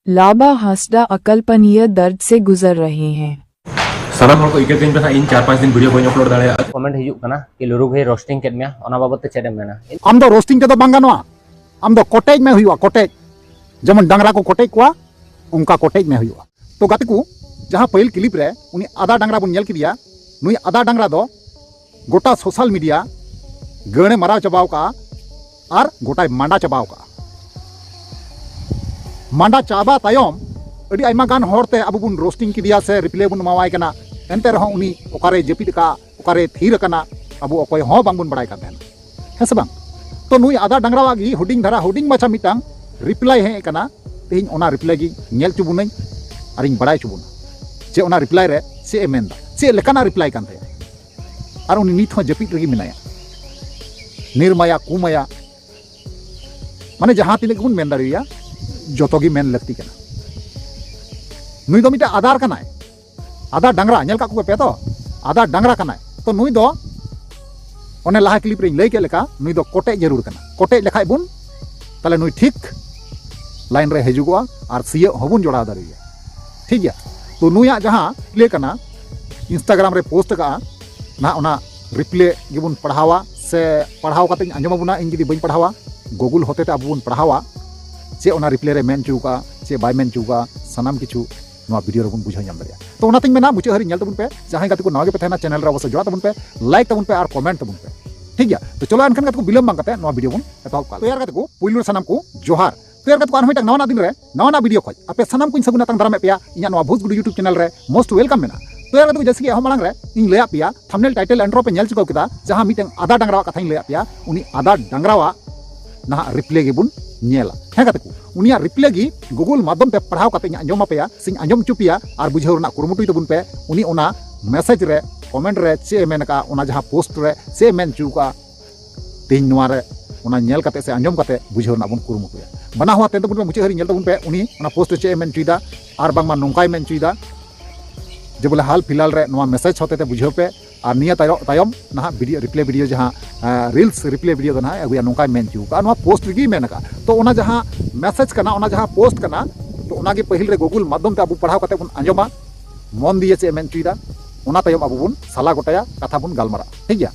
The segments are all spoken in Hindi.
लाबा हंसदा अकल्पनीय दर्द से गुजर रहे हैं। सारा हर को इके दिन पे इन 4-5 दिन वीडियो बन अपलोड दाड़े कमेंट हिजुग कना कि लुरु भाई रोस्टिंग केद मेया ओना बाबत चेदे मेना आम दो रोस्टिंग ते दो बांग गानोआ आम दो कोटेज में हुआ कोटेज जेमन डांगरा को कोटेज कोआ उनका कोटेज में हुआ तो गाते को जहां पहिल क्लिप रे उनी आधा डांगरा बन नेल किदिया नुई आधा डांगरा दो गोटा सोशल मीडिया गणे मारा चबाव का और गोटा मांडा चबाव का मांडा चाबा तायम अड़ी आयमा गान होरते अब बुन रोस्टिंग किदिया से रिप्ले बुन मावाय कना एनते रहो उनी ओकारे जपिद का ओकारे थीर कना अब अकोय हो बांग बुन बड़ाय का देन हेसे बांग तो नुई आधा डांगरा वागी हुडिंग धरा हुडिंग माछा मिटांग रिप्लाई हे कना तेहिं ओना रिप्लाई गी नेल चुबुनई आरिंग बड़ाय चुबुन जे ओना रिप्लाई रे से मेनदा से लेकाना रिप्लाई कान थे और उनी नित हो जपिद रगी मिनाया निर्माया कुमाया माने जहां तिने गुन मेन दाड़िया जोतोगी मेन लगती कना नुई दो मिटा आधार कनाय आधा डांगरा नेल का को पे तो आधा डांगरा कनाय तो नुई दो ओने लाहा क्लिप रे लई के लेका नुई दो कोटे जरूर कना कोटे लेखाय बुन ताले नुई ठीक लाइन रे हेजुगवा और सीए होबुन जोड़ा दाड़िया ठीक गया तो नुया जहां प्ले कना इंस्टाग्राम रे पोस्ट का ना ओना रिप्ले गिबुन पढ़ावा से पढ़ाव काते आंजमाबुना इन जदी बई पढ़ावा गूगल होते ते अबुन पढ़ावा चे ओना रिप्ले रे मेन चुका चे बाय मेन चुका सनाम किछु नवा वीडियो रेबुन बुझाव नाम दाड़िया तो ओना तिंग मेना मुचा हरि नेल तबुन पे जहां गाते को नागे पे थाना चैनल रे अवश्य जोड़ा तबुन पे लाइक तबुन पे और कमेंट तबुन पे ठीक गया तो चलो एनखान गाते को बिलम बांग काते नवा वीडियो बुन एतहब का तो यार गाते को पुइलु सनाम को जोहार तो यार गाते को आरमिटा नवा दिन रे नवा वीडियो खoj आपे सनाम को सगुना तंग दारामे पेया इना नवा भोज गुड यूट्यूब चैनल रे मोस्ट वेलकम मेना तो यार गाते को जैसे कि हम मांग रे इन लया पिया थंबनेल टाइटल एंड्रो पे नेल चुकाव किदा जहां मिटन आधा डांगरा कथा इन लया पिया उनी आधा डांगरावा ना रिप्ले गे बुन नेला हे गाते को उनिया रिप्ले गी गूगल माध्यम ते पढ़ाव काते आंजम पेया सिंग आंजम चुपिया और बुझाव रना कुरमुटुई तबुन पे उनी ओना मैसेज रे कमेंट रे चे मेन का ओना जहां पोस्ट रे चे मेन चुका तेज नवा रे ओना नेल काते से आंजम काते बुझाव रना बुन कुरमुटुया बना हुआ तेन तबुन मुचे हरि नेल तबुन पे उनी ओना पोस्ट चे मेन चुइदा और बांग मा नोंकाय मेन चुइदा जे बोले हाल फिलहाल रे नवा मैसेज होते ते बुझाव पे और निया तायम ना वीडियो रिप्ले वीडियो जहां रील्स रिप्ले वीडियो ना अगुया नोंकाय मेन चुका नवा पोस्ट गी मेन का तो ओना जहां मैसेज कना ओना जहां पोस्ट कना तो ओना गे पहिल रे गूगल माध्यम ते अबु पढ़ाव काते बुन आंजमा मन दिए चे मेन चुइदा ओना तायम अबु बुन साला गोटाया कथा बुन गालमारा ठीक गया।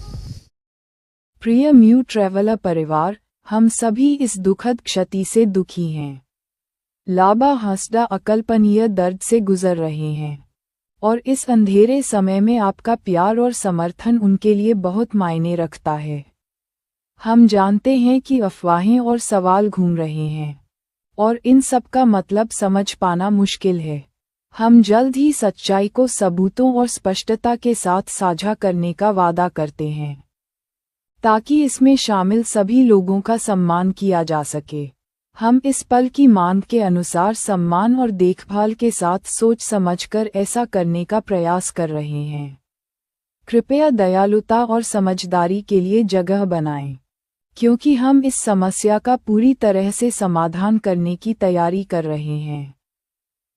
प्रिय म्यू ट्रैवलर परिवार, हम सभी इस दुखद क्षति से दुखी हैं। लाबा हंसदा अकल्पनीय दर्द से गुजर रहे हैं और इस अंधेरे समय में आपका प्यार और समर्थन उनके लिए बहुत मायने रखता है। हम जानते हैं कि अफवाहें और सवाल घूम रहे हैं और इन सब का मतलब समझ पाना मुश्किल है। हम जल्द ही सच्चाई को सबूतों और स्पष्टता के साथ साझा करने का वादा करते हैं ताकि इसमें शामिल सभी लोगों का सम्मान किया जा सके। हम इस पल की मांग के अनुसार सम्मान और देखभाल के साथ सोच समझकर ऐसा करने का प्रयास कर रहे हैं। कृपया दयालुता और समझदारी के लिए जगह बनाएं, क्योंकि हम इस समस्या का पूरी तरह से समाधान करने की तैयारी कर रहे हैं।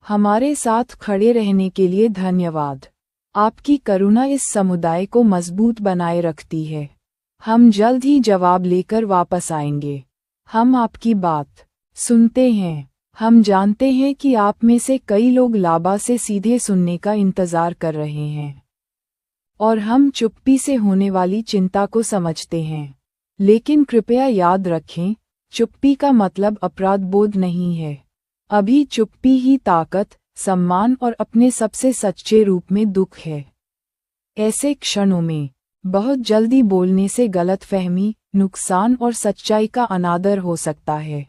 हमारे साथ खड़े रहने के लिए धन्यवाद। आपकी करुणा इस समुदाय को मजबूत बनाए रखती है। हम जल्द ही जवाब लेकर वापस आएंगे। हम आपकी बात सुनते हैं। हम जानते हैं कि आप में से कई लोग लाबा से सीधे सुनने का इंतजार कर रहे हैं और हम चुप्पी से होने वाली चिंता को समझते हैं। लेकिन कृपया याद रखें, चुप्पी का मतलब अपराध बोध नहीं है। अभी चुप्पी ही ताकत, सम्मान और अपने सबसे सच्चे रूप में दुख है। ऐसे क्षणों में बहुत जल्दी बोलने से गलतफहमी, नुकसान और सच्चाई का अनादर हो सकता है।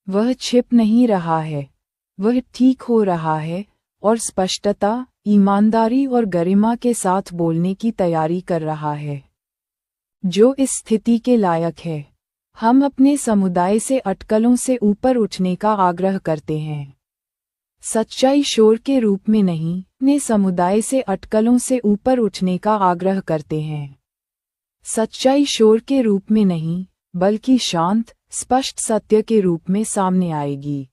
वह छिप नहीं रहा है, वह ठीक हो रहा है और स्पष्टता, ईमानदारी और गरिमा के साथ बोलने की तैयारी कर रहा है, जो इस स्थिति के लायक है। हम अपने समुदाय से अटकलों से ऊपर उठने का आग्रह करते हैं। सच्चाई शोर के रूप में नहीं, अपने समुदाय से अटकलों से ऊपर उठने का आग्रह करते हैं। सच्चाई शोर के रूप में नहीं, बल्कि शांत, स्पष्ट सत्य के रूप में सामने आएगी,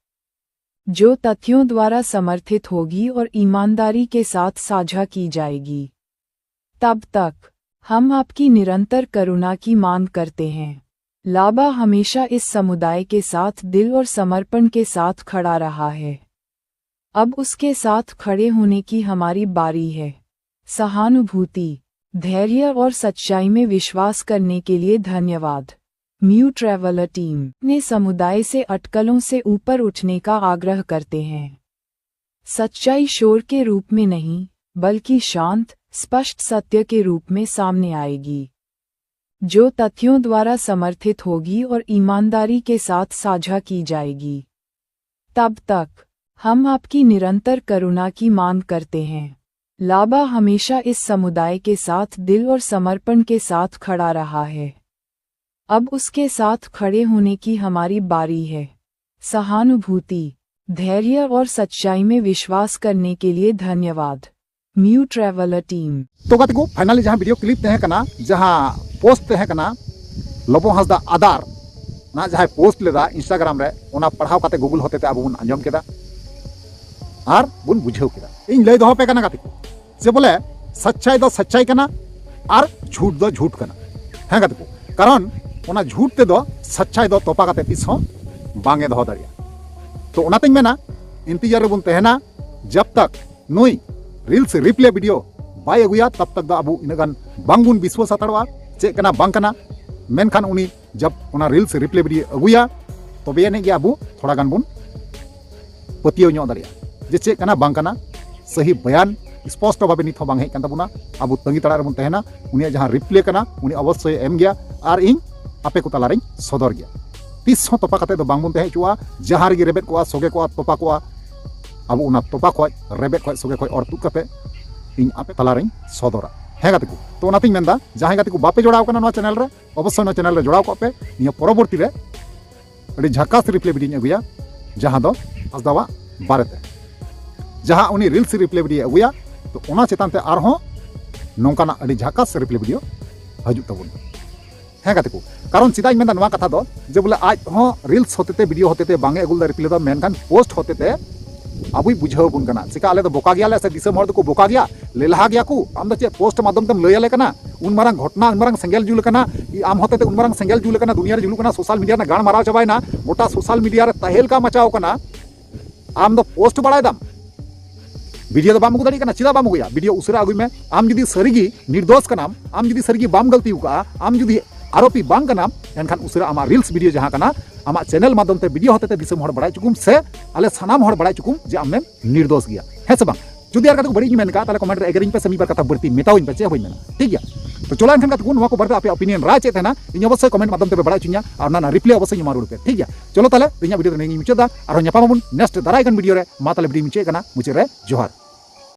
जो तथ्यों द्वारा समर्थित होगी और ईमानदारी के साथ साझा की जाएगी। तब तक हम आपकी निरंतर करुणा की मांग करते हैं। लाबा हमेशा इस समुदाय के साथ दिल और समर्पण के साथ खड़ा रहा है। अब उसके साथ खड़े होने की हमारी बारी है। सहानुभूति, धैर्य और सच्चाई में विश्वास करने के लिए धन्यवाद। म्यू ट्रैवलर टीम ने समुदाय से अटकलों से ऊपर उठने का आग्रह करते हैं। सच्चाई शोर के रूप में नहीं, बल्कि शांत, स्पष्ट सत्य के रूप में सामने आएगी, जो तथ्यों द्वारा समर्थित होगी और ईमानदारी के साथ साझा की जाएगी। तब तक हम आपकी निरंतर करुणा की मांग करते हैं। लाबा हमेशा इस समुदाय के साथ दिल और समर्पण के साथ खड़ा रहा है। अब उसके साथ खड़े होने की हमारी बारी है। सहानुभूति, धैर्य और सच्चाई में विश्वास करने के लिए धन्यवाद। Mu traveller team. तो गाते को फाइनली जहां वीडियो क्लिप तहे कना, जहां पोस्ट तहे कना, लबो हांसदा आदार ना जहां पोस्ट लेदा इंस्टाग्राम रे, ओना पढ़ाव काते गूगल होते ते अब बुन आंजम केदा और बुन बुझेव केदा। इन लय दहो पे कना गाते को जे बोले सच्चाई दो सच्चाई कना और झूठ दो झूठ कना। हां गाते को कारण ओना झूठ ते दो सच्चाई दो तोपा काते तिस हो बांगे दहो दाड़िया। तो ओनातें मेना इंतजार रे बुन तहेना जब तक नुई रील्स रिप्ले वीडियो बाय अगुया तब तक दा अबु इनगान बांगुन विश्वास हताड़वा चे कना बांग कना। मेनखान उनी जब ओना रील्स रिप्ले वीडियो अगुया तबे ने गया अबु थोड़ा गान बुन पतियो ᱧᱚᱜ दाड़िया जे चे कना बांग कना। सही बयान स्पष्ट भावे नित हो बांग हेज कान ताबुना। अबु तंगी तड़ा रे बुन तहेना उनी जहां रिप्ले कना उनी अवश्य एम गया और इन आपे को ताला रे सदर गया। तीस हो तोपा काते दो बांग बुन तहे चुआ जहां रे रेबेट को सोगे को तोपा को अब उना तोपा खो रेबेट खो सोगे खो और तुक काते इन आपे ताला रे सदरा। हे गाते को तो ओनातिन मेंदा जहां गाते को बापे जोड़ाव कना नो चैनल रे अवश्य नो चैनल रे जोड़ाव को पे निया परवर्ती रे अडी झकास रिप्ले वीडियो अगुया जहां दो हसदावा बारेते जहां उनी रील्स रिप्ले वीडियो अगुया तो ओना चेतान ते आर हो नोंकाना अडी झकास रिप्ले वीडियो हजू तबुन। हे गाते को कारण चिदा मेंदा नवा कथा दो जे बोले आज हो रील्स होतेते वीडियो होतेते बांगे अगुल दा रिप्ले दो मेनखान पोस्ट होतेते अबुई बुझाव बुन कना चिका आले दो बोका गया से दिसम हर दो को बोका गया लेलहा गया को आम द चे पोस्ट माध्यम तम लयले कना उन मारंग घटना उन मारंग सेंगेल जुल कना आम होतेते उन मारंग सेंगेल जुल कना दुनिया रे जुल कना सोशल मीडिया ना गाण माराव चबायना गोटा सोशल मीडिया रे तहेल का मचाव कना आम दो पोस्ट बड़ाय दाम वीडियो दो बाम दाड़ी कना चिदा बाम गया वीडियो उसरा अगुई में आम जुदी सरीगी निर्दोष कनाम आम जुदी सरीगी बाम गलती उका आम जुदी आरोपी बांग कनाम एनखान उसरा आमा रील्स वीडियो जहां कना आमा चैनल माध्यम ते वीडियो होते दिसम हर बड़ाय चुकुम से आले सानाम हर बड़ाय चुकुम जे आम निर्दोष गया है से बांग जुदी यार कत बड़ी मेन का ताले कमेंट रे एगरिंग पे समी बार कथा बढ़ती मेताविन पे चे होई मेना ठीक गया। तो चलो एनखान कत नुवा को बारे आपे ओपिनियन राय चे थेना इन अवश्य कमेंट माध्यम ते बड़ाय चुन्या और ना रिप्ले अवश्य मारू पे ठीक गया। चलो ताले ᱤᱧᱟᱹᱜ वीडियो ᱫᱚ ᱱᱤᱭᱟᱹ ᱢᱩᱪᱟᱹᱫᱟ ᱟᱨ ᱧᱟᱯᱟᱢ ᱟᱵᱚᱱ नेक्स्ट दारायगन वीडियो रे मा ताले वीडियो मुचे कना मुचे रे जोहार।